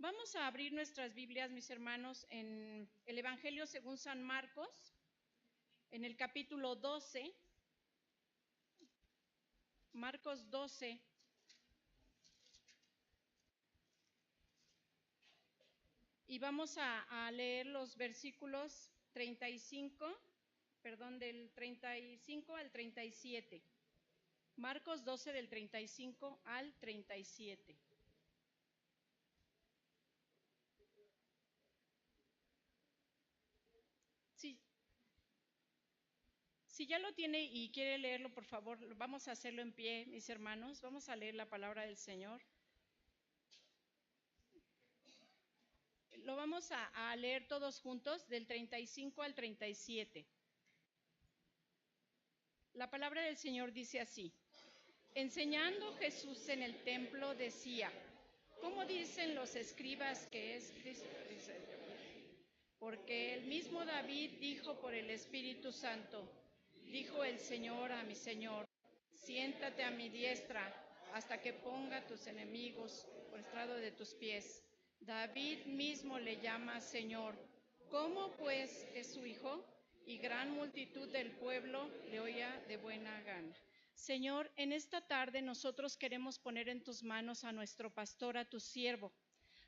Vamos a abrir nuestras Biblias, mis hermanos, en el Evangelio según San Marcos, en el capítulo 12, Marcos 12. Y vamos a leer los versículos 35, del 35 al 37. Marcos 12 del 35 al 37. Si ya lo tiene y quiere leerlo, por favor, vamos a hacerlo en pie, mis hermanos. Vamos a leer la palabra del Señor. Lo vamos a leer todos juntos, del 35 al 37. La palabra del Señor dice así: enseñando Jesús en el templo decía: ¿cómo dicen los escribas que es Cristo? Porque el mismo David dijo por el Espíritu Santo: dijo el Señor a mi Señor, siéntate a mi diestra hasta que ponga tus enemigos por estrado de tus pies. David mismo le llama Señor. ¿Cómo pues es su hijo? Y gran multitud del pueblo le oía de buena gana. Señor, en esta tarde nosotros queremos poner en tus manos a nuestro pastor, a tu siervo,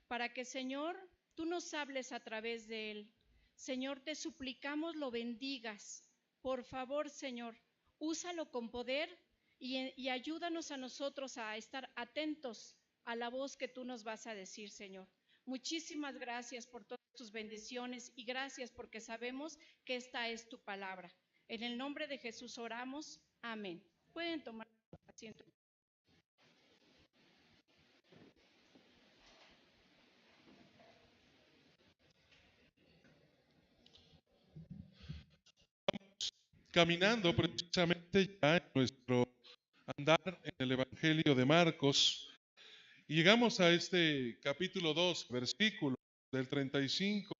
para que, Señor, tú nos hables a través de él. Señor, te suplicamos lo bendigas. Por favor, Señor, úsalo con poder y ayúdanos a nosotros a estar atentos a la voz que tú nos vas a decir, Señor. Muchísimas gracias por todas tus bendiciones y gracias porque sabemos que esta es tu palabra. En el nombre de Jesús oramos. Amén. Pueden tomar asiento. Caminando precisamente ya en nuestro andar en el Evangelio de Marcos, y llegamos a este capítulo 2, versículo del 35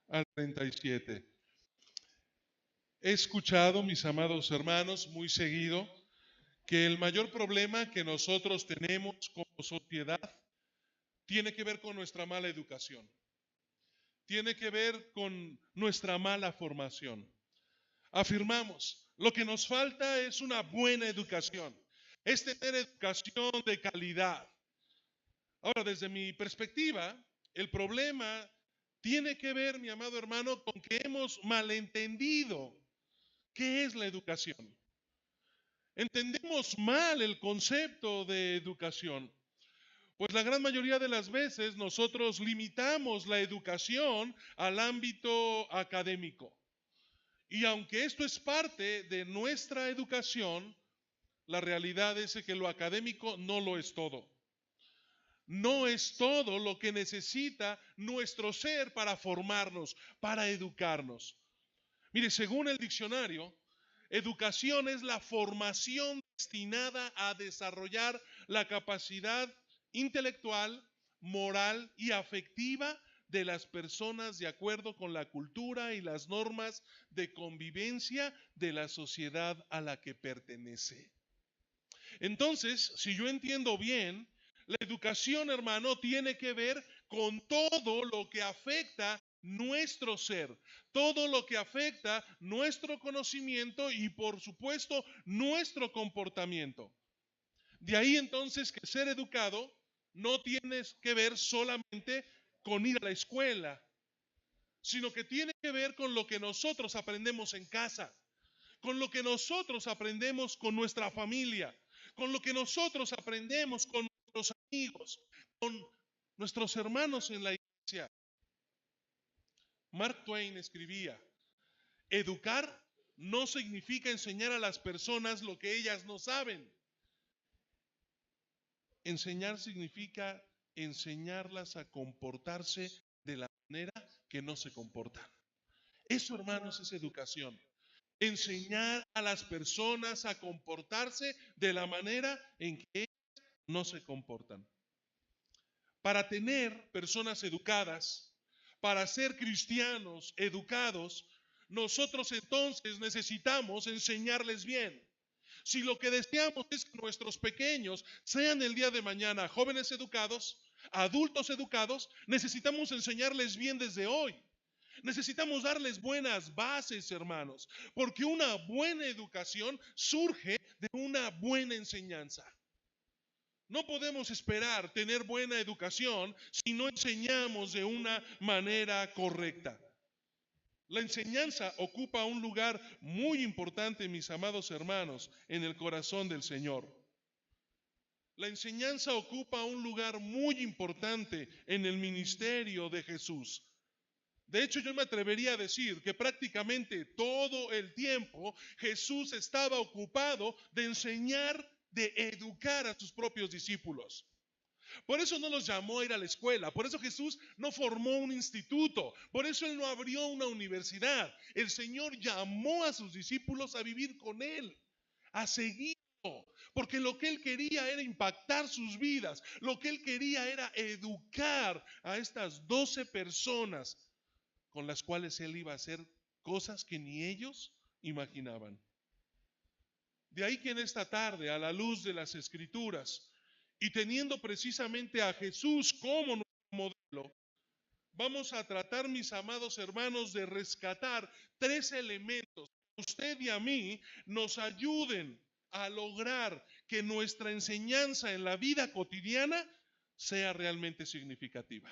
al 37. He escuchado, mis amados hermanos, muy seguido, que el mayor problema que nosotros tenemos como sociedad tiene que ver con nuestra mala educación, tiene que ver con nuestra mala formación. Afirmamos, lo que nos falta es una buena educación, es tener educación de calidad. Ahora, desde mi perspectiva, el problema tiene que ver, mi amado hermano, con que hemos malentendido qué es la educación. Entendemos mal el concepto de educación, pues la gran mayoría de las veces nosotros limitamos la educación al ámbito académico. Y aunque esto es parte de nuestra educación, la realidad es que lo académico no lo es todo. No es todo lo que necesita nuestro ser para formarnos, para educarnos. Mire, según el diccionario, educación es la formación destinada a desarrollar la capacidad intelectual, moral y afectiva de las personas de acuerdo con la cultura y las normas de convivencia de la sociedad a la que pertenece. Entonces, si yo entiendo bien, la educación, hermano, tiene que ver con todo lo que afecta nuestro ser, todo lo que afecta nuestro conocimiento y, por supuesto, nuestro comportamiento. De ahí entonces que ser educado no tiene que ver solamente con ir a la escuela, sino que tiene que ver con lo que nosotros aprendemos en casa, con lo que nosotros aprendemos con nuestra familia, con lo que nosotros aprendemos con nuestros amigos, con nuestros hermanos en la iglesia. Mark Twain escribía: educar no significa enseñar a las personas lo que ellas no saben. Enseñar significa enseñarlas a comportarse de la manera que no se comportan. Eso, hermanos, es educación. Enseñar a las personas a comportarse de la manera en que ellas no se comportan. Para tener personas educadas, para ser cristianos educados, nosotros entonces necesitamos enseñarles bien. Si lo que deseamos es que nuestros pequeños sean el día de mañana jóvenes educados, adultos educados, necesitamos enseñarles bien desde hoy. Necesitamos darles buenas bases, hermanos, porque una buena educación surge de una buena enseñanza. No podemos esperar tener buena educación si no enseñamos de una manera correcta. La enseñanza ocupa un lugar muy importante, mis amados hermanos, en el corazón del Señor. La enseñanza ocupa un lugar muy importante en el ministerio de Jesús. De hecho, yo me atrevería a decir que prácticamente todo el tiempo Jesús estaba ocupado de enseñar, de educar a sus propios discípulos. Por eso no los llamó a ir a la escuela, por eso Jesús no formó un instituto, por eso Él no abrió una universidad. El Señor llamó a sus discípulos a vivir con Él, a seguirlo, porque lo que Él quería era impactar sus vidas, lo que Él quería era educar a estas 12 personas con las cuales Él iba a hacer cosas que ni ellos imaginaban. De ahí que en esta tarde, a la luz de las Escrituras, y teniendo precisamente a Jesús como nuestro modelo, vamos a tratar, mis amados hermanos, de rescatar 3 elementos que a usted y a mí nos ayuden a lograr que nuestra enseñanza en la vida cotidiana sea realmente significativa.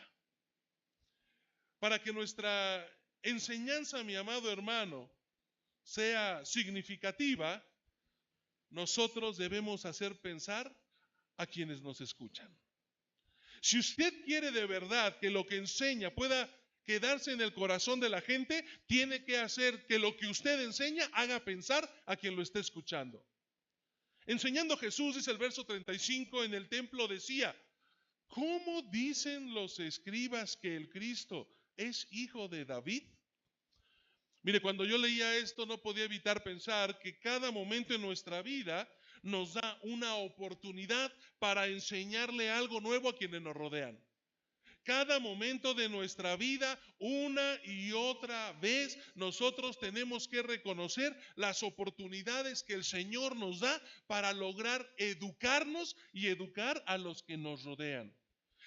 Para que nuestra enseñanza, mi amado hermano, sea significativa, nosotros debemos hacer pensar a quienes nos escuchan. Si usted quiere de verdad que lo que enseña pueda quedarse en el corazón de la gente, tiene que hacer que lo que usted enseña haga pensar a quien lo esté escuchando. Enseñando Jesús, dice el verso 35, en el templo decía: ¿cómo dicen los escribas que el Cristo es hijo de David? Mire, cuando yo leía esto no podía evitar pensar que cada momento en nuestra vida nos da una oportunidad para enseñarle algo nuevo a quienes nos rodean. Cada momento de nuestra vida, una y otra vez, nosotros tenemos que reconocer las oportunidades que el Señor nos da para lograr educarnos y educar a los que nos rodean.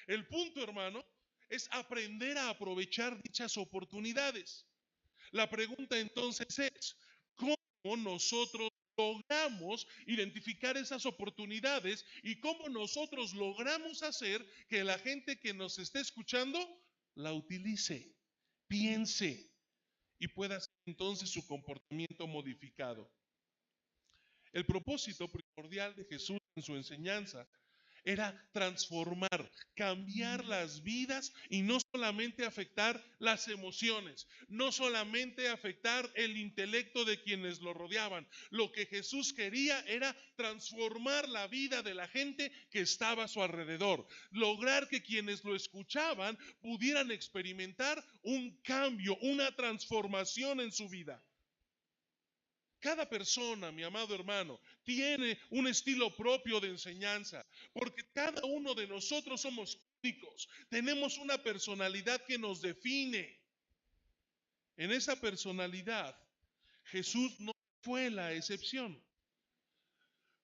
El punto, hermano, es aprender a aprovechar dichas oportunidades. La pregunta entonces es, ¿cómo nosotros logramos identificar esas oportunidades y cómo nosotros logramos hacer que la gente que nos esté escuchando la utilice, piense y pueda hacer entonces su comportamiento modificado? El propósito primordial de Jesús en su enseñanza era transformar, cambiar las vidas y no solamente afectar las emociones, no solamente afectar el intelecto de quienes lo rodeaban. Lo que Jesús quería era transformar la vida de la gente que estaba a su alrededor, lograr que quienes lo escuchaban pudieran experimentar un cambio, una transformación en su vida. Cada persona, mi amado hermano, tiene un estilo propio de enseñanza, porque cada uno de nosotros somos únicos, tenemos una personalidad que nos define. En esa personalidad, Jesús no fue la excepción,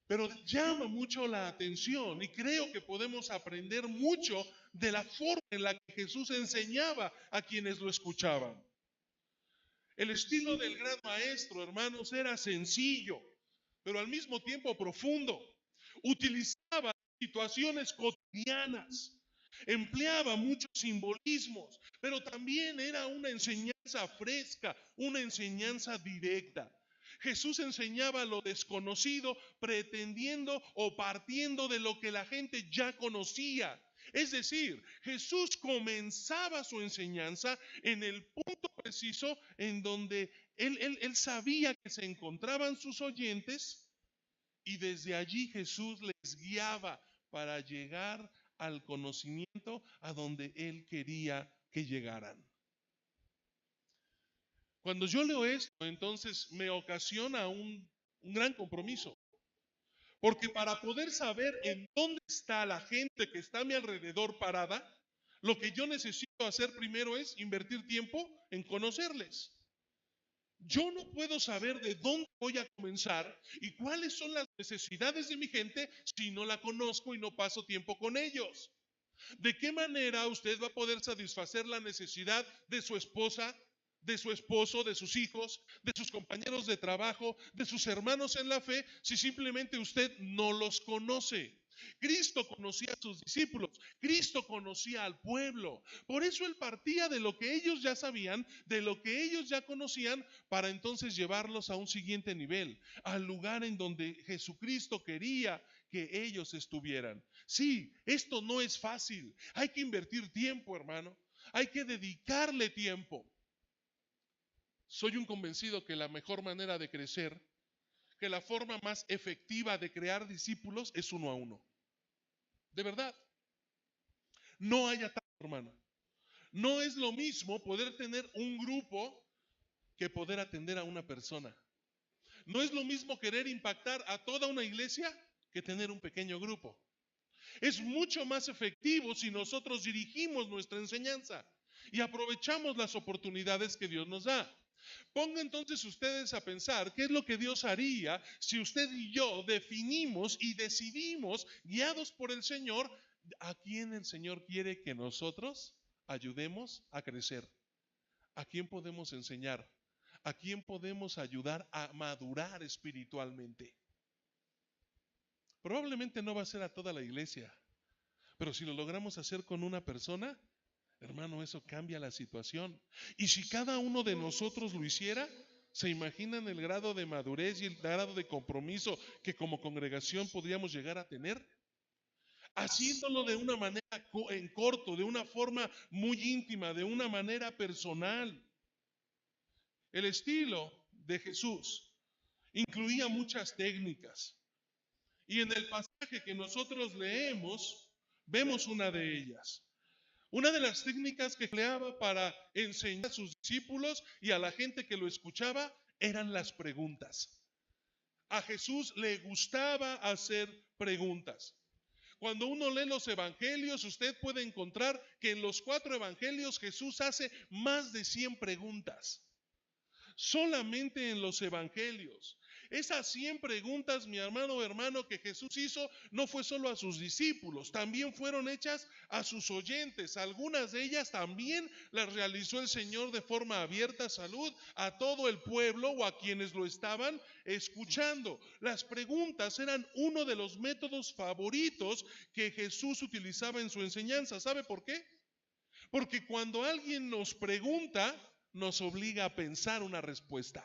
pero llama mucho la atención y creo que podemos aprender mucho de la forma en la que Jesús enseñaba a quienes lo escuchaban. El estilo del gran maestro, hermanos, era sencillo, pero al mismo tiempo profundo. Utilizaba situaciones cotidianas, empleaba muchos simbolismos, pero también era una enseñanza fresca, una enseñanza directa. Jesús enseñaba lo desconocido pretendiendo o partiendo de lo que la gente ya conocía. Es decir, Jesús comenzaba su enseñanza en el punto preciso en donde él sabía que se encontraban sus oyentes y desde allí Jesús les guiaba para llegar al conocimiento a donde él quería que llegaran. Cuando yo leo esto, entonces me ocasiona un gran compromiso. Porque para poder saber en dónde está la gente que está a mi alrededor parada, lo que yo necesito hacer primero es invertir tiempo en conocerles. Yo no puedo saber de dónde voy a comenzar y cuáles son las necesidades de mi gente si no la conozco y no paso tiempo con ellos. ¿De qué manera usted va a poder satisfacer la necesidad de su esposa, de su esposo, de sus hijos, de sus compañeros de trabajo, de sus hermanos en la fe, si simplemente usted no los conoce? Cristo conocía a sus discípulos, Cristo conocía al pueblo. Por eso Él partía de lo que ellos ya sabían, de lo que ellos ya conocían, para entonces llevarlos a un siguiente nivel, al lugar en donde Jesucristo quería que ellos estuvieran. Sí, esto no es fácil. Hay que invertir tiempo, hermano. Hay que dedicarle tiempo. Soy un convencido que la mejor manera de crecer, que la forma más efectiva de crear discípulos es uno a uno. De verdad. No hay ataque, hermano. No es lo mismo poder tener un grupo que poder atender a una persona. No es lo mismo querer impactar a toda una iglesia que tener un pequeño grupo. Es mucho más efectivo si nosotros dirigimos nuestra enseñanza y aprovechamos las oportunidades que Dios nos da. Pongan entonces ustedes a pensar qué es lo que Dios haría si usted y yo definimos y decidimos, guiados por el Señor, a quién el Señor quiere que nosotros ayudemos a crecer, a quién podemos enseñar, a quién podemos ayudar a madurar espiritualmente. Probablemente no va a ser a toda la iglesia, pero si lo logramos hacer con una persona, hermano, eso cambia la situación. Y si cada uno de nosotros lo hiciera, ¿se imaginan el grado de madurez y el grado de compromiso que como congregación podríamos llegar a tener? Haciéndolo de una manera en corto, de una forma muy íntima, de una manera personal. El estilo de Jesús incluía muchas técnicas. Y en el pasaje que nosotros leemos, vemos una de ellas. Una de las técnicas que empleaba para enseñar a sus discípulos y a la gente que lo escuchaba eran las preguntas. A Jesús le gustaba hacer preguntas. Cuando uno lee los evangelios, usted puede encontrar que en los 4 evangelios Jesús hace más de 100 preguntas. Solamente en los evangelios. Esas 100 preguntas, mi hermano, que Jesús hizo, no fue solo a sus discípulos, también fueron hechas a sus oyentes. Algunas de ellas también las realizó el Señor de forma abierta, salud, a todo el pueblo o a quienes lo estaban escuchando. Las preguntas eran uno de los métodos favoritos que Jesús utilizaba en su enseñanza. ¿Sabe por qué? Porque cuando alguien nos pregunta, nos obliga a pensar una respuesta.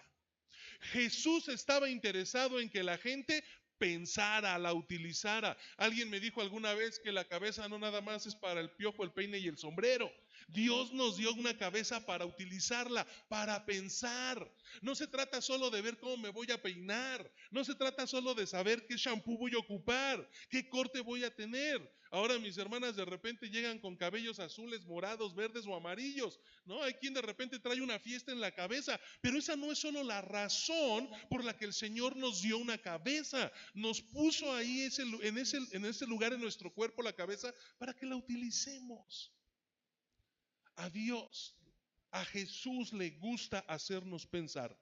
Jesús estaba interesado en que la gente pensara, la utilizara. Alguien me dijo alguna vez que la cabeza no nada más es para el piojo, el peine y el sombrero. Dios nos dio una cabeza para utilizarla, para pensar. No se trata solo de ver cómo me voy a peinar. No se trata solo de saber qué shampoo voy a ocupar, qué corte voy a tener. Ahora mis hermanas de repente llegan con cabellos azules, morados, verdes o amarillos, ¿no? Hay quien de repente trae una fiesta en la cabeza, pero esa no es solo la razón por la que el Señor nos dio una cabeza. Nos puso ahí en ese lugar en nuestro cuerpo la cabeza para que la utilicemos. A Dios, a Jesús le gusta hacernos pensar.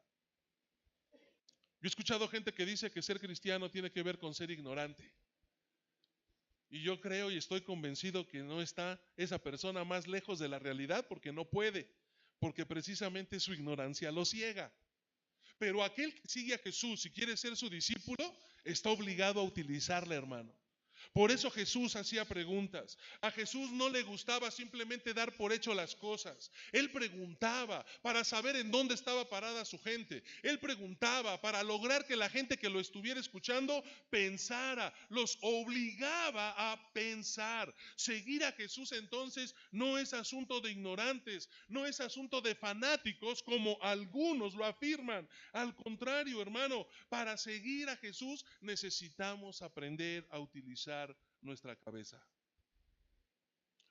Yo he escuchado gente que dice que ser cristiano tiene que ver con ser ignorante. Y yo creo y estoy convencido que no está esa persona más lejos de la realidad porque no puede, porque precisamente su ignorancia lo ciega. Pero aquel que sigue a Jesús y quiere ser su discípulo, está obligado a utilizarla, hermano. Por eso Jesús hacía preguntas. A Jesús no le gustaba simplemente dar por hecho las cosas. Él preguntaba para saber en dónde estaba parada su gente. Él preguntaba para lograr que la gente que lo estuviera escuchando pensara. Los obligaba a pensar. Seguir a Jesús entonces no es asunto de ignorantes, no es asunto de fanáticos como algunos lo afirman. Al contrario, hermano, para seguir a Jesús necesitamos aprender a utilizar nuestra cabeza.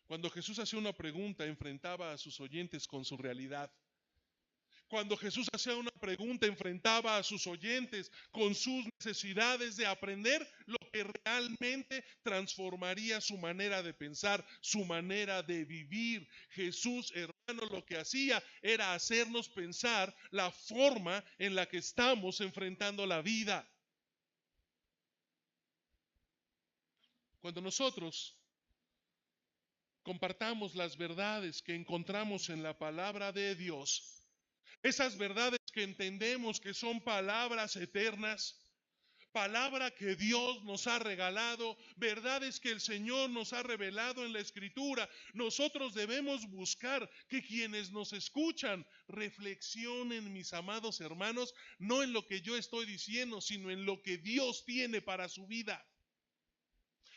Cuando Jesús hacía una pregunta, enfrentaba a sus oyentes con su realidad. Cuando Jesús hacía una pregunta, enfrentaba a sus oyentes con sus necesidades de aprender lo que realmente transformaría su manera de pensar, su manera de vivir. Jesús, hermano, lo que hacía era hacernos pensar la forma en la que estamos enfrentando la vida. Cuando nosotros compartamos las verdades que encontramos en la palabra de Dios. Esas verdades que entendemos que son palabras eternas, palabra que Dios nos ha regalado, verdades que el Señor nos ha revelado en la Escritura. Nosotros debemos buscar que quienes nos escuchan reflexionen, mis amados hermanos, no en lo que yo estoy diciendo, sino en lo que Dios tiene para su vida.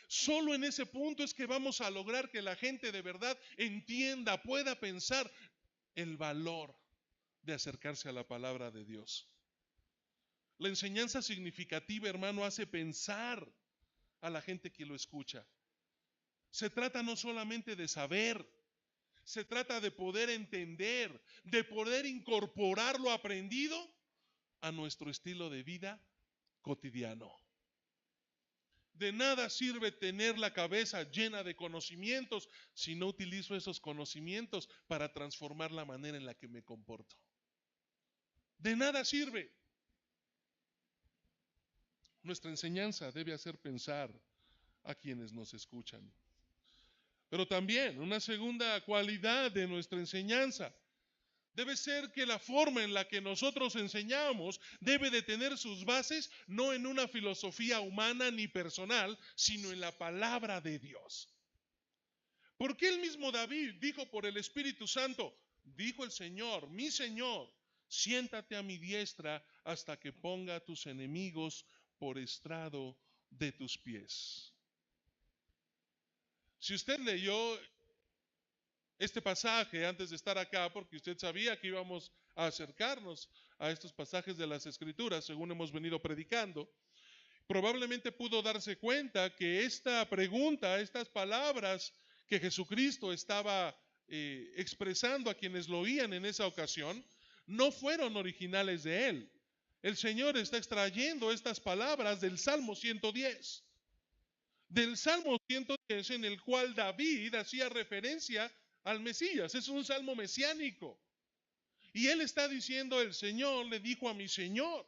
Solo en ese punto es que vamos a lograr que la gente de verdad entienda, pueda pensar el valor de acercarse a la palabra de Dios. La enseñanza significativa, hermano, hace pensar a la gente que lo escucha. Se trata no solamente de saber, se trata de poder entender, de poder incorporar lo aprendido a nuestro estilo de vida cotidiano. De nada sirve tener la cabeza llena de conocimientos si no utilizo esos conocimientos para transformar la manera en la que me comporto. De nada sirve. Nuestra enseñanza debe hacer pensar a quienes nos escuchan. Pero también una segunda cualidad de nuestra enseñanza debe ser que la forma en la que nosotros enseñamos debe de tener sus bases no en una filosofía humana ni personal, sino en la palabra de Dios. Porque el mismo David dijo por el Espíritu Santo, dijo el Señor, mi Señor, siéntate a mi diestra hasta que ponga a tus enemigos por estrado de tus pies. Si usted leyó este pasaje antes de estar acá, porque usted sabía que íbamos a acercarnos a estos pasajes de las Escrituras, según hemos venido predicando, probablemente pudo darse cuenta que esta pregunta, estas palabras que Jesucristo estaba expresando a quienes lo oían en esa ocasión, no fueron originales de él. El Señor está extrayendo estas palabras del Salmo 110. Del Salmo 110 en el cual David hacía referencia al Mesías. Es un salmo mesiánico. Y él está diciendo, el Señor le dijo a mi Señor.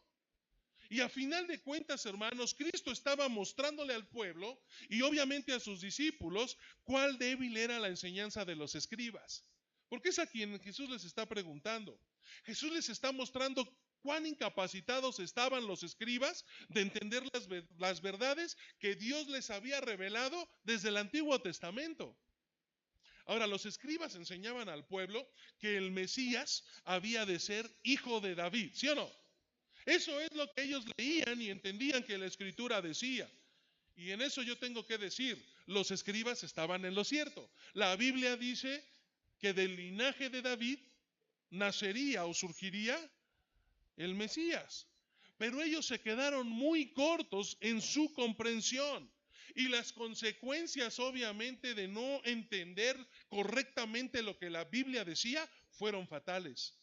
Y a final de cuentas, hermanos, Cristo estaba mostrándole al pueblo y obviamente a sus discípulos cuál débil era la enseñanza de los escribas. Porque es a quien Jesús les está preguntando. Jesús les está mostrando cuán incapacitados estaban los escribas de entender las verdades que Dios les había revelado desde el Antiguo Testamento. Ahora, los escribas enseñaban al pueblo que el Mesías había de ser hijo de David, ¿sí o no? Eso es lo que ellos leían y entendían que la Escritura decía. Y en eso yo tengo que decir, los escribas estaban en lo cierto. La Biblia dice que del linaje de David nacería o surgiría el Mesías. Pero ellos se quedaron muy cortos en su comprensión. Y las consecuencias, obviamente, de no entender correctamente lo que la Biblia decía, fueron fatales.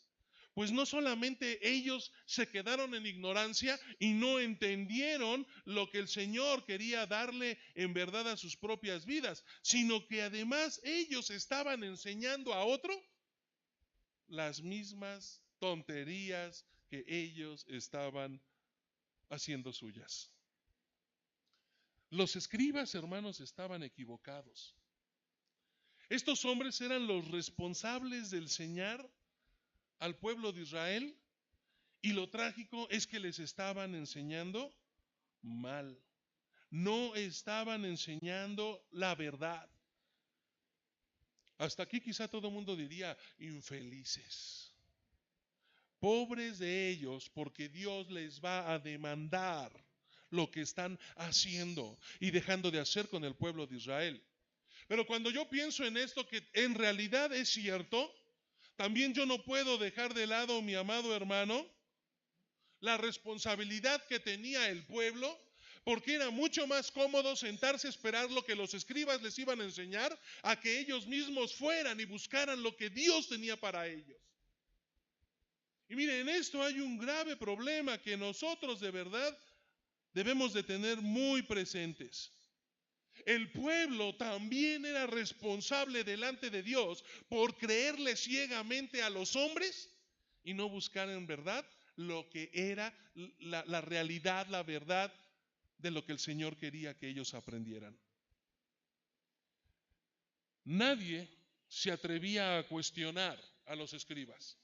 Pues no solamente ellos se quedaron en ignorancia y no entendieron lo que el Señor quería darle en verdad a sus propias vidas, sino que además ellos estaban enseñando a otro las mismas tonterías que ellos estaban haciendo suyas. Los escribas, hermanos, estaban equivocados. Estos hombres eran los responsables de enseñar al pueblo de Israel, y lo trágico es que les estaban enseñando mal. No estaban enseñando la verdad. Hasta aquí quizá todo el mundo diría, infelices. Pobres de ellos, porque Dios les va a demandar lo que están haciendo y dejando de hacer con el pueblo de Israel. Pero cuando yo pienso en esto, que en realidad es cierto, también yo no puedo dejar de lado, mi amado hermano, la responsabilidad que tenía el pueblo, porque era mucho más cómodo sentarse a esperar lo que los escribas les iban a enseñar, a que ellos mismos fueran y buscaran lo que Dios tenía para ellos. Y miren, en esto hay un grave problema que nosotros de verdad debemos de tener muy presentes. El pueblo también era responsable delante de Dios por creerle ciegamente a los hombres y no buscar en verdad lo que era la realidad, la verdad de lo que el Señor quería que ellos aprendieran. nadie se atrevía a cuestionar a los escribas.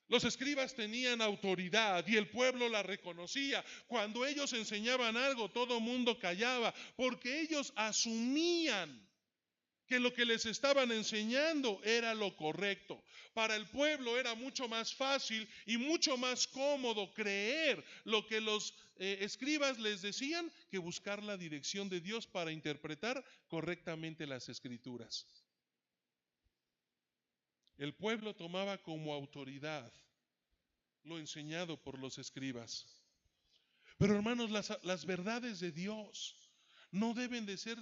Los escribas tenían autoridad y el pueblo la reconocía. Cuando ellos enseñaban algo, todo el mundo callaba, porque ellos asumían que lo que les estaban enseñando era lo correcto. Para el pueblo era mucho más fácil y mucho más cómodo creer lo que los escribas les decían que buscar la dirección de Dios para interpretar correctamente las escrituras. El pueblo tomaba como autoridad lo enseñado por los escribas. Pero hermanos, las verdades de Dios no deben de ser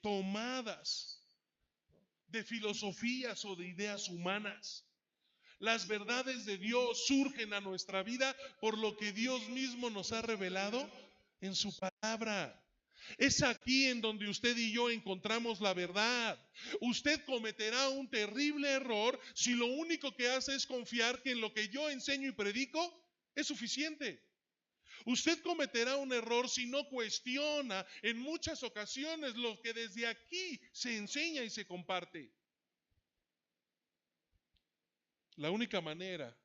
tomadas de filosofías o de ideas humanas. Las verdades de Dios surgen a nuestra vida por lo que Dios mismo nos ha revelado en su palabra. Es aquí en donde usted y yo encontramos la verdad. Usted cometerá un terrible error si lo único que hace es confiar que en lo que yo enseño y predico es suficiente. Usted cometerá un error si no cuestiona en muchas ocasiones lo que desde aquí se enseña y se comparte. La única manera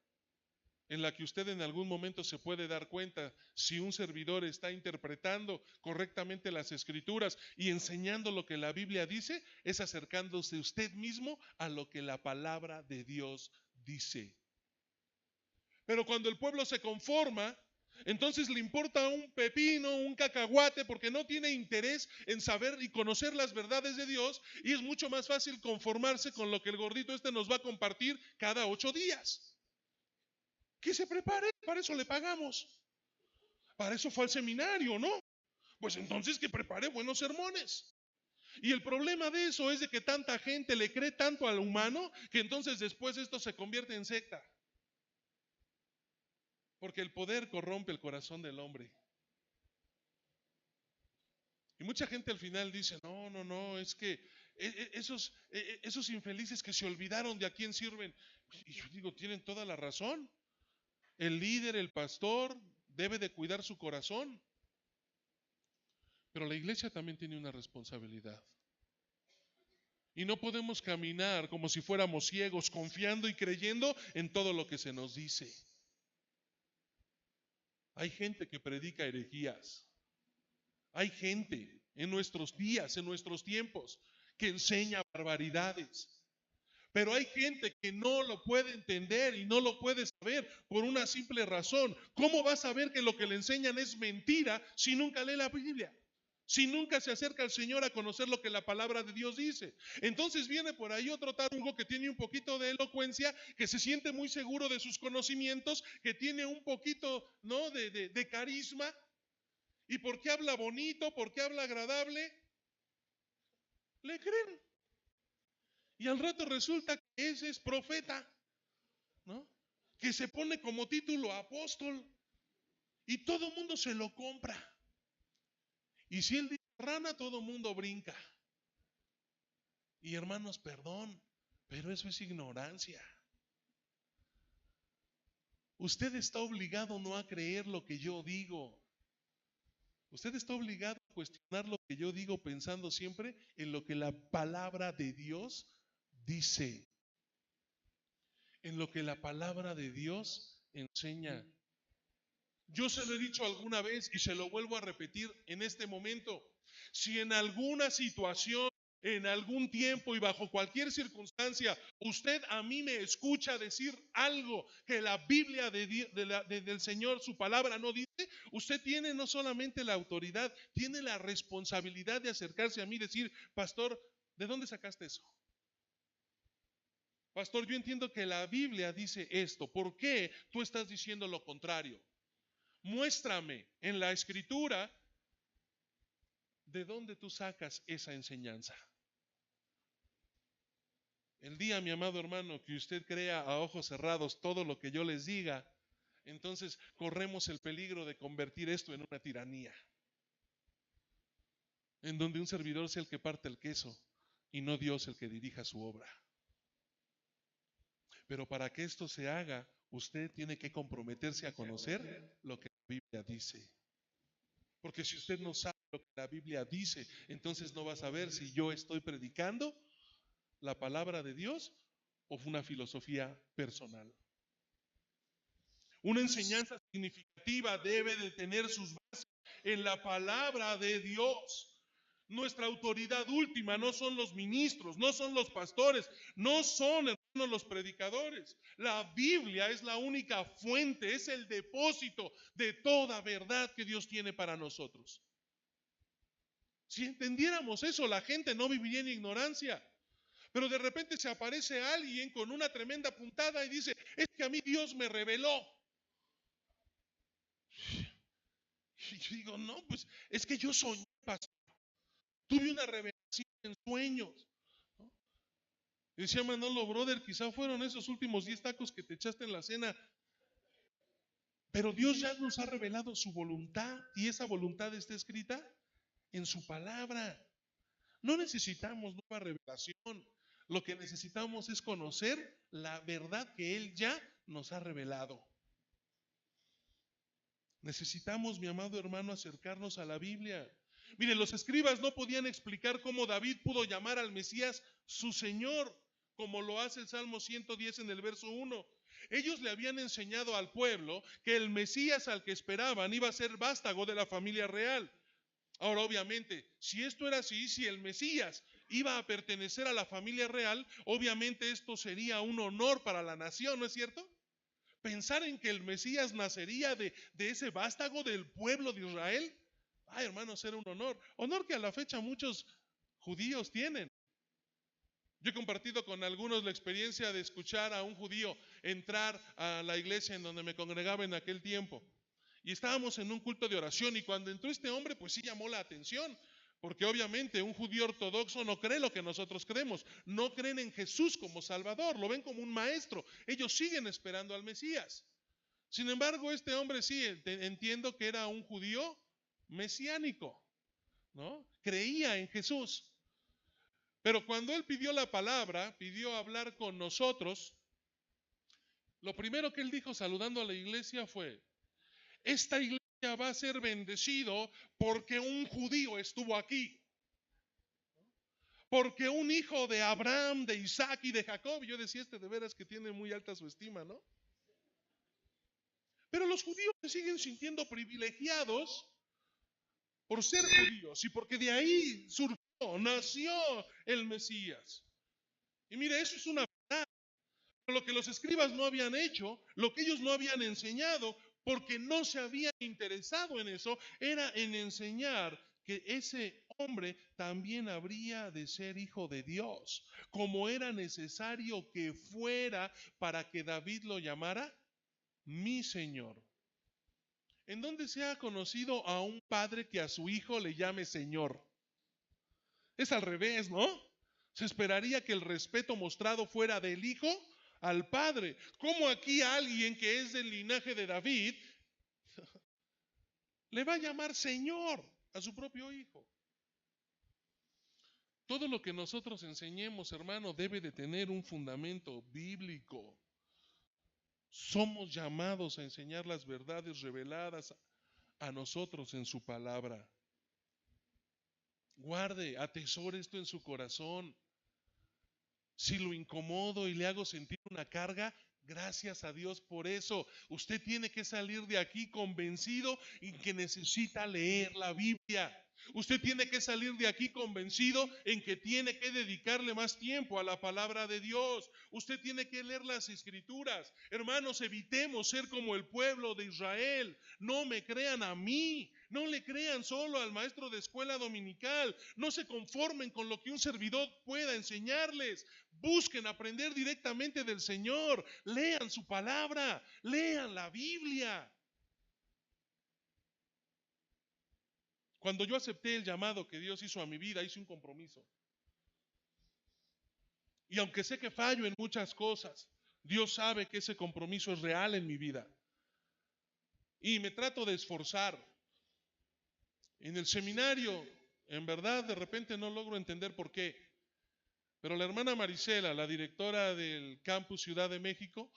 en la que usted en algún momento se puede dar cuenta si un servidor está interpretando correctamente las escrituras y enseñando lo que la Biblia dice, es acercándose usted mismo a lo que la palabra de Dios dice. Pero cuando el pueblo se conforma, entonces le importa un pepino, un cacahuate, porque no tiene interés en saber y conocer las verdades de Dios, y es mucho más fácil conformarse con lo que el gordito nos va a compartir cada 8 días. Que se prepare, para eso le pagamos. Para eso fue al seminario, ¿no? Pues entonces que prepare buenos sermones. Y el problema de eso es de que tanta gente le cree tanto al humano que entonces después esto se convierte en secta. Porque el poder corrompe el corazón del hombre. Y mucha gente al final dice, no, es que esos infelices que se olvidaron de a quién sirven. Y yo digo, tienen toda la razón. El líder, el pastor, debe de cuidar su corazón. Pero la iglesia también tiene una responsabilidad. Y no podemos caminar como si fuéramos ciegos, confiando y creyendo en todo lo que se nos dice. Hay gente que predica herejías. Hay gente en nuestros días, en nuestros tiempos, que enseña barbaridades. Pero hay gente que no lo puede entender y no lo puede saber por una simple razón. ¿Cómo va a saber que lo que le enseñan es mentira si nunca lee la Biblia? Si nunca se acerca al Señor a conocer lo que la palabra de Dios dice. Entonces viene por ahí otro tarugo que tiene un poquito de elocuencia, que se siente muy seguro de sus conocimientos, que tiene un poquito, ¿no?, de carisma. ¿Y por qué habla bonito? ¿Por qué habla agradable? Le creen. Y al rato resulta que ese es profeta, ¿no? Que se pone como título apóstol y todo el mundo se lo compra. Y si él dice rana, todo el mundo brinca. Y hermanos, perdón, pero eso es ignorancia. Usted está obligado no a creer lo que yo digo. Usted está obligado a cuestionar lo que yo digo pensando siempre en lo que la palabra de Dios dice. En lo que la palabra de Dios enseña. Yo se lo he dicho alguna vez y se lo vuelvo a repetir en este momento. Si en alguna situación, en algún tiempo y bajo cualquier circunstancia, usted a mí me escucha decir algo que la Biblia del Señor, su palabra no dice, usted tiene no solamente la autoridad, tiene la responsabilidad de acercarse a mí y decir, pastor, ¿de dónde sacaste eso? Pastor, yo entiendo que la Biblia dice esto. ¿Por qué tú estás diciendo lo contrario? Muéstrame en la Escritura de dónde tú sacas esa enseñanza. El día, mi amado hermano, que usted crea a ojos cerrados todo lo que yo les diga, entonces corremos el peligro de convertir esto en una tiranía, en donde un servidor sea el que parte el queso y no Dios el que dirija su obra. Pero para que esto se haga, usted tiene que comprometerse a conocer lo que la Biblia dice. Porque si usted no sabe lo que la Biblia dice. Entonces no vas a ver si yo estoy predicando la palabra de Dios o una filosofía personal. Una enseñanza significativa debe de tener sus bases en la palabra de Dios. Nuestra autoridad última no son los ministros, no son los pastores, no son, hermanos, los predicadores. La Biblia es la única fuente, es el depósito de toda verdad que Dios tiene para nosotros. Si entendiéramos eso, la gente no viviría en ignorancia. Pero de repente se aparece alguien con una tremenda puntada y dice, es que a mí Dios me reveló. Y yo digo, no, pues es que yo soñé, pastor. Tuve una revelación en sueños. ¿No? Y decía Manolo, brother, quizá fueron esos últimos 10 tacos que te echaste en la cena. Pero Dios ya nos ha revelado su voluntad y esa voluntad está escrita en su palabra. No necesitamos nueva revelación. Lo que necesitamos es conocer la verdad que Él ya nos ha revelado. Necesitamos, mi amado hermano, acercarnos a la Biblia. Mire, los escribas no podían explicar cómo David pudo llamar al Mesías su Señor, como lo hace el Salmo 110 en el verso 1. Ellos le habían enseñado al pueblo que el Mesías al que esperaban iba a ser vástago de la familia real. Ahora, obviamente, si esto era así, si el Mesías iba a pertenecer a la familia real, obviamente esto sería un honor para la nación, ¿no es cierto? Pensar en que el Mesías nacería de ese vástago del pueblo de Israel, ay, hermanos, era un honor. Honor que a la fecha muchos judíos tienen. Yo he compartido con algunos la experiencia de escuchar a un judío entrar a la iglesia en donde me congregaba en aquel tiempo. Y estábamos en un culto de oración y cuando entró este hombre, pues sí llamó la atención. Porque obviamente un judío ortodoxo no cree lo que nosotros creemos. No creen en Jesús como Salvador, lo ven como un maestro. Ellos siguen esperando al Mesías. Sin embargo, este hombre sí, entiendo que era un judío mesiánico, ¿no? Creía en Jesús. Pero cuando él pidió la palabra, pidió hablar con nosotros, lo primero que él dijo saludando a la iglesia fue, esta iglesia va a ser bendecido porque un judío estuvo aquí. Porque un hijo de Abraham, de Isaac y de Jacob, yo decía, de veras que tiene muy alta su estima, ¿no? Pero los judíos se siguen sintiendo privilegiados por ser judíos y porque de ahí surgió, nació el Mesías. Y mire, eso es una verdad. Lo que los escribas no habían hecho, lo que ellos no habían enseñado, porque no se habían interesado en eso, era en enseñar que ese hombre también habría de ser hijo de Dios, como era necesario que fuera para que David lo llamara mi Señor. ¿En dónde se ha conocido a un padre que a su hijo le llame Señor? Es al revés, ¿no? Se esperaría que el respeto mostrado fuera del hijo al padre. ¿Cómo aquí alguien que es del linaje de David le va a llamar Señor a su propio hijo? Todo lo que nosotros enseñemos, hermano, debe de tener un fundamento bíblico. Somos llamados a enseñar las verdades reveladas a nosotros en su palabra. Guarde, atesore esto en su corazón. Si lo incomodo y le hago sentir una carga, gracias a Dios por eso. Usted tiene que salir de aquí convencido en que necesita leer la Biblia. Usted tiene que salir de aquí convencido en que tiene que dedicarle más tiempo a la palabra de Dios. Usted tiene que leer las Escrituras. Hermanos, evitemos ser como el pueblo de Israel. No me crean a mí. No le crean solo al maestro de escuela dominical. No se conformen con lo que un servidor pueda enseñarles. Busquen aprender directamente del Señor. Lean su palabra. Lean la Biblia. Cuando yo acepté el llamado que Dios hizo a mi vida, hice un compromiso. Y aunque sé que fallo en muchas cosas, Dios sabe que ese compromiso es real en mi vida. Y me trato de esforzar. En el seminario, en verdad, de repente no logro entender por qué. Pero la hermana Marisela, la directora del Campus Ciudad de México,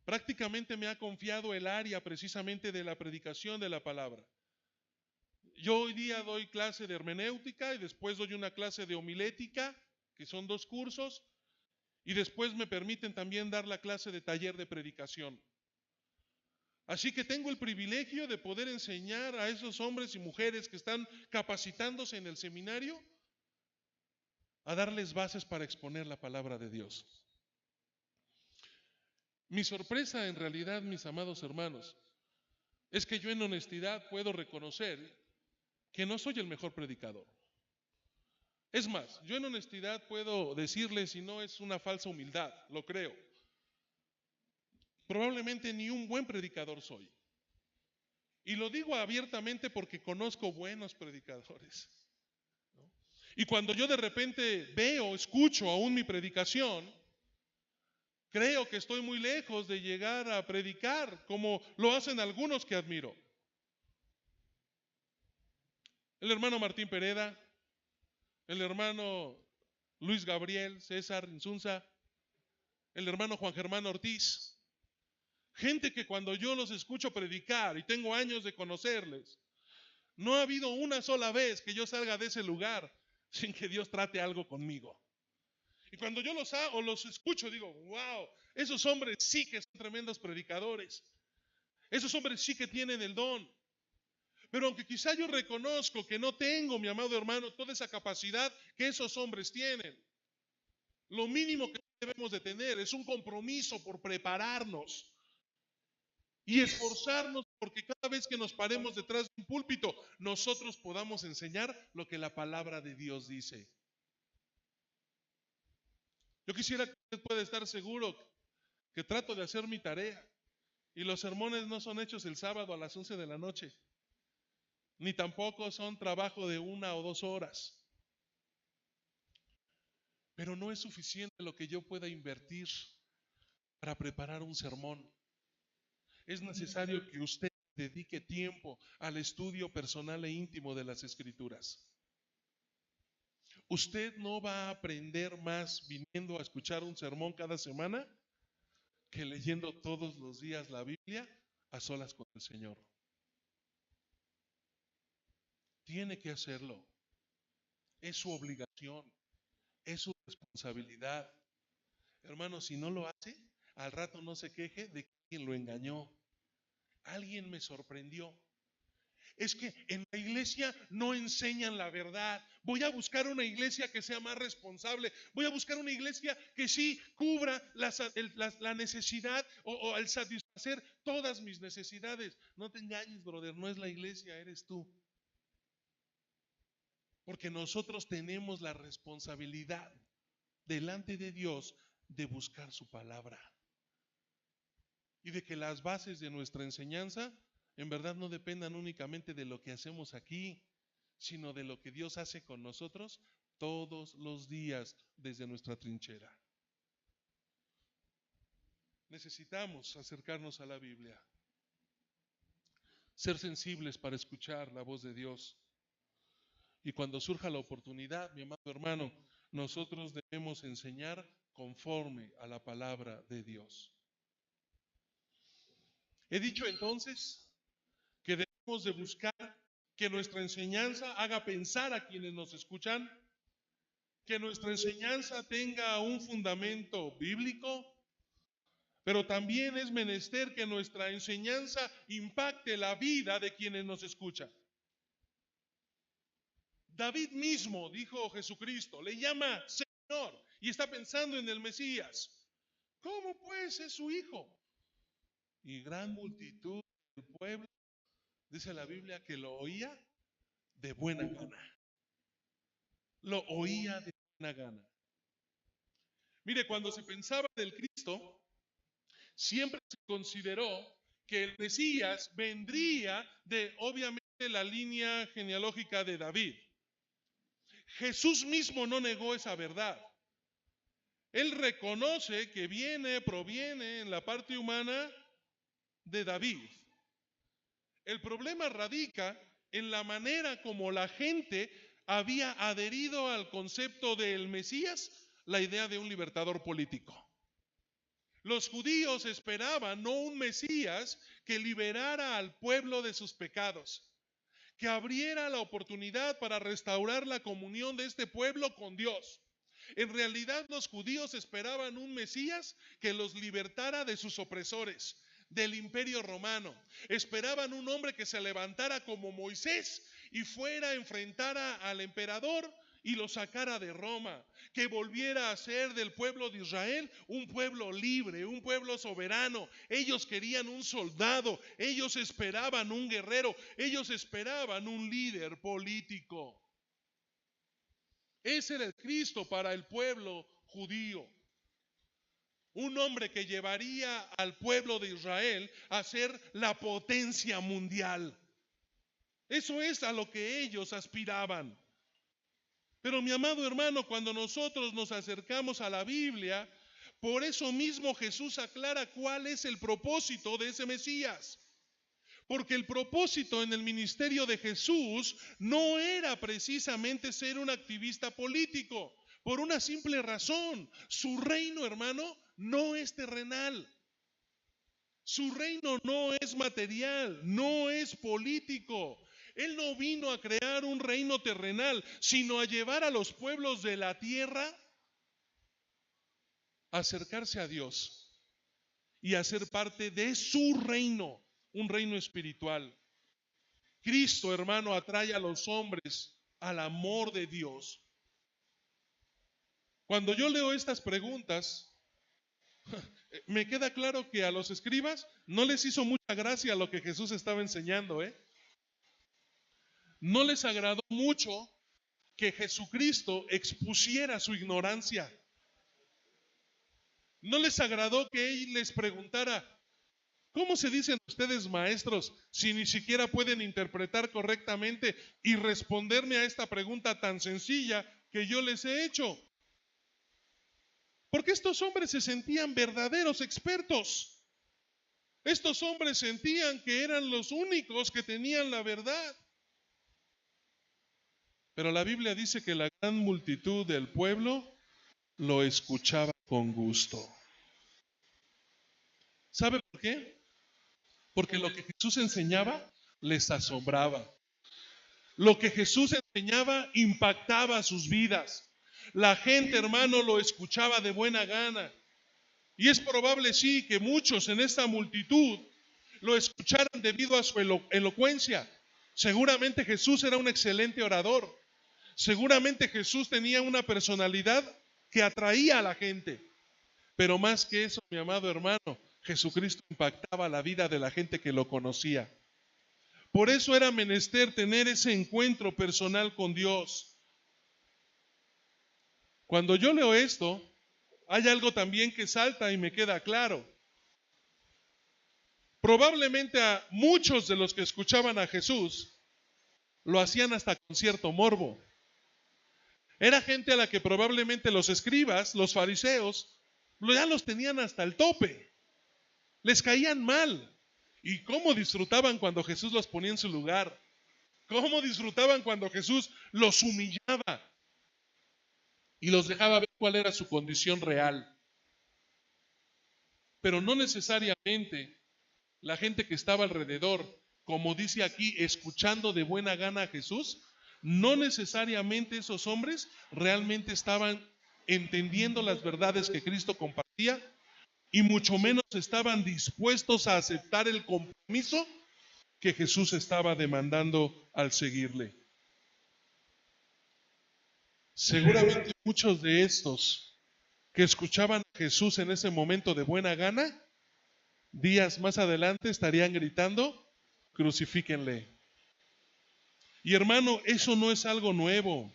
prácticamente me ha confiado el área precisamente de la predicación de la palabra. Yo hoy día doy clase de hermenéutica y después doy una clase de homilética, que son 2 cursos, y después me permiten también dar la clase de taller de predicación. Así que tengo el privilegio de poder enseñar a esos hombres y mujeres que están capacitándose en el seminario a darles bases para exponer la palabra de Dios. Mi sorpresa en realidad, mis amados hermanos, es que yo en honestidad puedo reconocer que no soy el mejor predicador. Es más, yo en honestidad puedo decirles, y no es una falsa humildad, lo creo, probablemente ni un buen predicador soy. Y lo digo abiertamente porque conozco buenos predicadores. Y cuando yo de repente veo, escucho aún mi predicación, creo que estoy muy lejos de llegar a predicar como lo hacen algunos que admiro. El hermano Martín Pereda, el hermano Luis Gabriel, César Insunza, el hermano Juan Germán Ortiz. Gente que cuando yo los escucho predicar y tengo años de conocerles, no ha habido una sola vez que yo salga de ese lugar sin que Dios trate algo conmigo. Y cuando yo los escucho, digo, wow, esos hombres sí que son tremendos predicadores. Esos hombres sí que tienen el don. Pero aunque quizá yo reconozco que no tengo, mi amado hermano, toda esa capacidad que esos hombres tienen, lo mínimo que debemos de tener es un compromiso por prepararnos y esforzarnos porque cada vez que nos paremos detrás de un púlpito, nosotros podamos enseñar lo que la palabra de Dios dice. Yo quisiera que usted pueda estar seguro que trato de hacer mi tarea y los sermones no son hechos el sábado a las 11 de la noche, ni tampoco son trabajo de 1 o 2 horas. Pero no es suficiente lo que yo pueda invertir para preparar un sermón. Es necesario que usted dedique tiempo al estudio personal e íntimo de las Escrituras. Usted no va a aprender más viniendo a escuchar un sermón cada semana que leyendo todos los días la Biblia a solas con el Señor. Tiene que hacerlo. Es su obligación, es su responsabilidad. Hermano, si no lo hace, al rato no se queje de que alguien lo engañó. Alguien me sorprendió. Es que en la iglesia no enseñan la verdad. Voy a buscar una iglesia que sea más responsable. Voy a buscar una iglesia que sí cubra la necesidad o al satisfacer todas mis necesidades. No te engañes, brother, no es la iglesia, eres tú. Porque nosotros tenemos la responsabilidad delante de Dios de buscar su palabra. Y de que las bases de nuestra enseñanza en verdad no dependan únicamente de lo que hacemos aquí, sino de lo que Dios hace con nosotros todos los días desde nuestra trinchera. Necesitamos acercarnos a la Biblia, ser sensibles para escuchar la voz de Dios. Y cuando surja la oportunidad, mi amado hermano, nosotros debemos enseñar conforme a la palabra de Dios. He dicho entonces que debemos de buscar que nuestra enseñanza haga pensar a quienes nos escuchan, que nuestra enseñanza tenga un fundamento bíblico, pero también es menester que nuestra enseñanza impacte la vida de quienes nos escuchan. David mismo, dijo Jesucristo, le llama Señor y está pensando en el Mesías. ¿Cómo pues es su hijo? Y gran multitud del pueblo, dice la Biblia, que lo oía de buena gana. Lo oía de buena gana. Mire, cuando se pensaba del Cristo, siempre se consideró que el Mesías vendría de, obviamente, la línea genealógica de David. Jesús mismo no negó esa verdad. Él reconoce que proviene en la parte humana de David. El problema radica en la manera como la gente había adherido al concepto del Mesías, la idea de un libertador político. Los judíos esperaban no un Mesías que liberara al pueblo de sus pecados, que abriera la oportunidad para restaurar la comunión de este pueblo con Dios. En realidad los judíos esperaban un Mesías que los libertara de sus opresores, del imperio romano. Esperaban un hombre que se levantara como Moisés y fuera a enfrentar al emperador y lo sacara de Roma, que volviera a ser del pueblo de Israel un pueblo libre, un pueblo soberano. Ellos querían un soldado, ellos esperaban un guerrero, ellos esperaban un líder político. Ese era el Cristo para el pueblo judío. Un hombre que llevaría al pueblo de Israel a ser la potencia mundial. Eso es a lo que ellos aspiraban. Pero mi amado hermano, cuando nosotros nos acercamos a la Biblia, por eso mismo Jesús aclara cuál es el propósito de ese Mesías. Porque el propósito en el ministerio de Jesús no era precisamente ser un activista político, por una simple razón: su reino, hermano, no es terrenal. Su reino no es material, no es político. Él no vino a crear un reino terrenal, sino a llevar a los pueblos de la tierra a acercarse a Dios y a ser parte de su reino, un reino espiritual. Cristo, hermano, atrae a los hombres al amor de Dios. Cuando yo leo estas preguntas, me queda claro que a los escribas no les hizo mucha gracia lo que Jesús estaba enseñando, No les agradó mucho que Jesucristo expusiera su ignorancia. No les agradó que Él les preguntara: ¿cómo se dicen ustedes maestros si ni siquiera pueden interpretar correctamente y responderme a esta pregunta tan sencilla que yo les he hecho? Porque estos hombres se sentían verdaderos expertos. Estos hombres sentían que eran los únicos que tenían la verdad. Pero la Biblia dice que la gran multitud del pueblo lo escuchaba con gusto. ¿Sabe por qué? Porque lo que Jesús enseñaba les asombraba. Lo que Jesús enseñaba impactaba sus vidas. La gente, hermano, lo escuchaba de buena gana. Y es probable, sí, que muchos en esta multitud lo escucharan debido a su elocuencia. Seguramente Jesús era un excelente orador. Seguramente Jesús tenía una personalidad que atraía a la gente. Pero más que eso, mi amado hermano, Jesucristo impactaba la vida de la gente que lo conocía. Por eso era menester tener ese encuentro personal con Dios. Cuando yo leo esto, hay algo también que salta y me queda claro. Probablemente a muchos de los que escuchaban a Jesús lo hacían hasta con cierto morbo. Era gente a la que probablemente los escribas, los fariseos, ya los tenían hasta el tope. Les caían mal. ¿Y cómo disfrutaban cuando Jesús los ponía en su lugar? ¿Cómo disfrutaban cuando Jesús los humillaba y los dejaba ver cuál era su condición real? Pero no necesariamente la gente que estaba alrededor, como dice aquí, escuchando de buena gana a Jesús, no necesariamente esos hombres realmente estaban entendiendo las verdades que Cristo compartía, y mucho menos estaban dispuestos a aceptar el compromiso que Jesús estaba demandando al seguirle. Seguramente muchos de estos que escuchaban a Jesús en ese momento de buena gana, días más adelante estarían gritando: crucifíquenle. Y hermano, eso no es algo nuevo.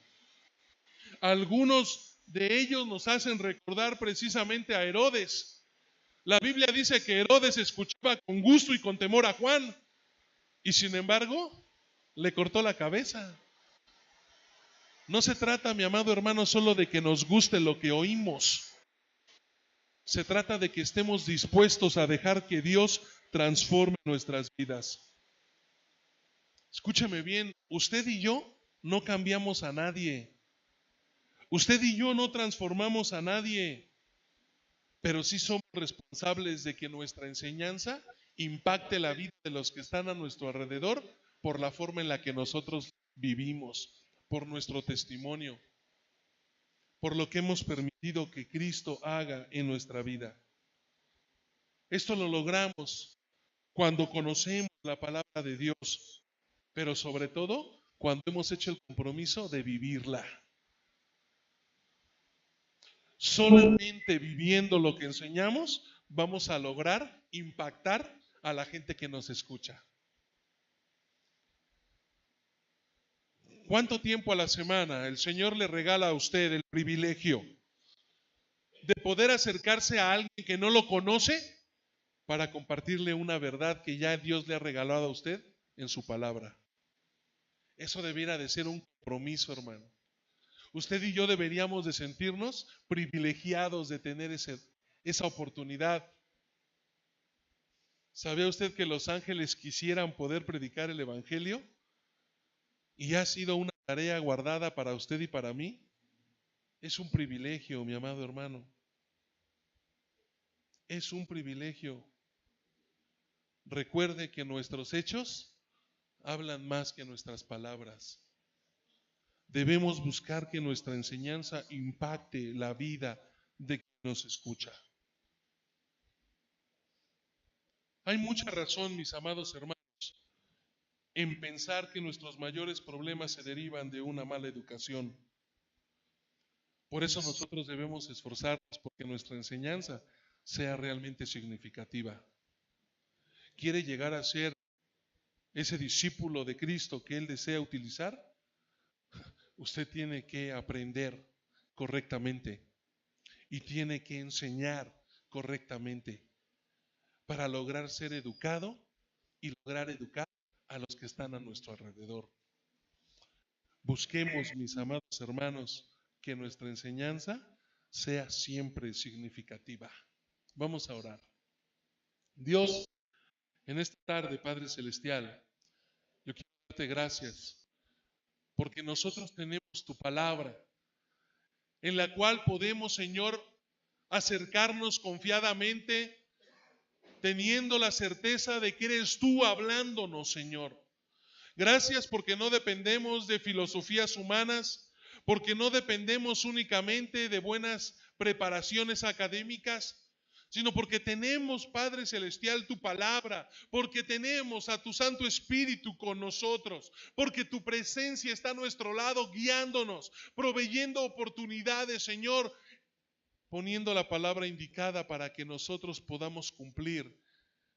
Algunos de ellos nos hacen recordar precisamente a Herodes. La Biblia dice que Herodes escuchaba con gusto y con temor a Juan, y sin embargo, le cortó la cabeza. No se trata, mi amado hermano, solo de que nos guste lo que oímos. Se trata de que estemos dispuestos a dejar que Dios transforme nuestras vidas. Escúcheme bien, usted y yo no cambiamos a nadie. Usted y yo no transformamos a nadie. Pero sí somos responsables de que nuestra enseñanza impacte la vida de los que están a nuestro alrededor por la forma en la que nosotros vivimos, por nuestro testimonio, por lo que hemos permitido que Cristo haga en nuestra vida. Esto lo logramos cuando conocemos la palabra de Dios, pero sobre todo cuando hemos hecho el compromiso de vivirla. Solamente viviendo lo que enseñamos vamos a lograr impactar a la gente que nos escucha. ¿Cuánto tiempo a la semana el Señor le regala a usted el privilegio de poder acercarse a alguien que no lo conoce para compartirle una verdad que ya Dios le ha regalado a usted en su palabra? Eso debiera de ser un compromiso, hermano. Usted y yo deberíamos de sentirnos privilegiados de tener esa oportunidad. ¿Sabía usted que los ángeles quisieran poder predicar el Evangelio? ¿Y ha sido una tarea guardada para usted y para mí? Es un privilegio, mi amado hermano. Es un privilegio. Recuerde que nuestros hechos hablan más que nuestras palabras. Debemos buscar que nuestra enseñanza impacte la vida de quien nos escucha. Hay mucha razón, mis amados hermanos, en pensar que nuestros mayores problemas se derivan de una mala educación. Por eso nosotros debemos esforzarnos porque nuestra enseñanza sea realmente significativa. ¿Quiere llegar a ser ese discípulo de Cristo que Él desea utilizar? Usted tiene que aprender correctamente y tiene que enseñar correctamente para lograr ser educado y lograr educar a los que están a nuestro alrededor. Busquemos, mis amados hermanos, que nuestra enseñanza sea siempre significativa. Vamos a orar. Dios, en esta tarde, Padre Celestial, yo quiero darte gracias porque nosotros tenemos tu palabra en la cual podemos, Señor, acercarnos confiadamente, teniendo la certeza de que eres tú hablándonos, Señor. Gracias porque no dependemos de filosofías humanas, porque no dependemos únicamente de buenas preparaciones académicas, sino porque tenemos, Padre Celestial, tu palabra, porque tenemos a tu Santo Espíritu con nosotros, porque tu presencia está a nuestro lado guiándonos, proveyendo oportunidades, Señor, poniendo la palabra indicada para que nosotros podamos cumplir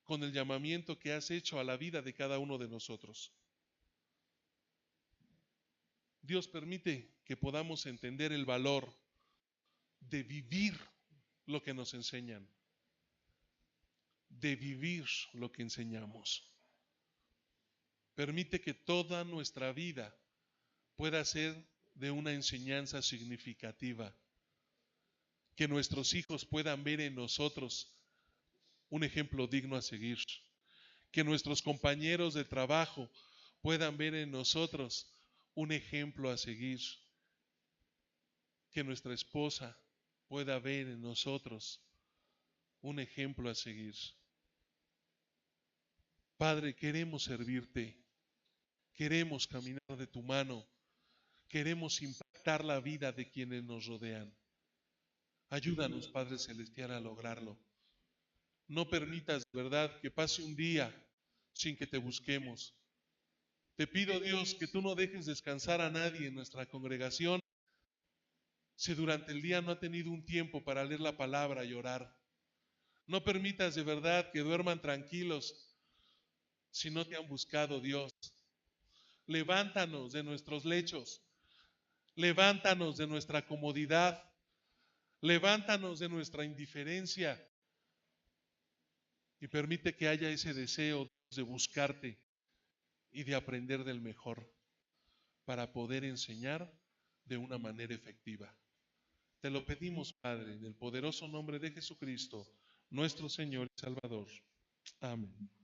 con el llamamiento que has hecho a la vida de cada uno de nosotros. Dios, permite que podamos entender el valor de vivir lo que nos enseñan, de vivir lo que enseñamos. Permite que toda nuestra vida pueda ser de una enseñanza significativa, que nuestros hijos puedan ver en nosotros un ejemplo digno a seguir, que nuestros compañeros de trabajo puedan ver en nosotros un ejemplo a seguir, que nuestra esposa pueda ver en nosotros un ejemplo a seguir. Padre, queremos servirte, queremos caminar de tu mano, queremos impactar la vida de quienes nos rodean. Ayúdanos, Padre Celestial, a lograrlo. No permitas, de verdad, que pase un día sin que te busquemos. Te pido, Dios, que tú no dejes descansar a nadie en nuestra congregación si durante el día no ha tenido un tiempo para leer la palabra y orar. No permitas de verdad que duerman tranquilos si no te han buscado, Dios. Levántanos de nuestros lechos, levántanos de nuestra comodidad, levántanos de nuestra indiferencia y permite que haya ese deseo de buscarte y de aprender del mejor para poder enseñar de una manera efectiva. Te lo pedimos, Padre, en el poderoso nombre de Jesucristo, nuestro Señor y Salvador. Amén.